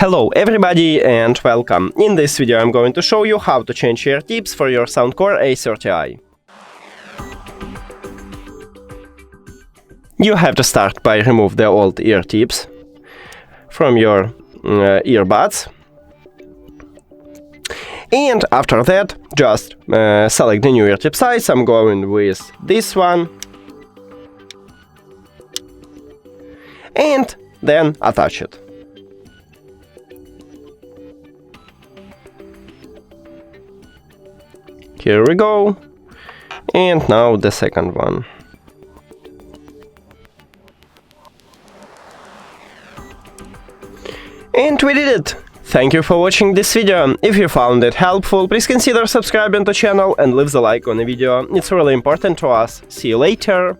Hello everybody and welcome. In this video I'm going to show you how to change ear tips for your SOUNDCORE A30i. You have to start by remove the old ear tips from your earbuds. And after that, just select the new ear tip size. I'm going with this one. And then attach it. Here we go. And now the second one. And we did it! Thank you for watching this video. If you found it helpful, please consider subscribing to the channel and leave the like on the video. It's really important to us. See you later!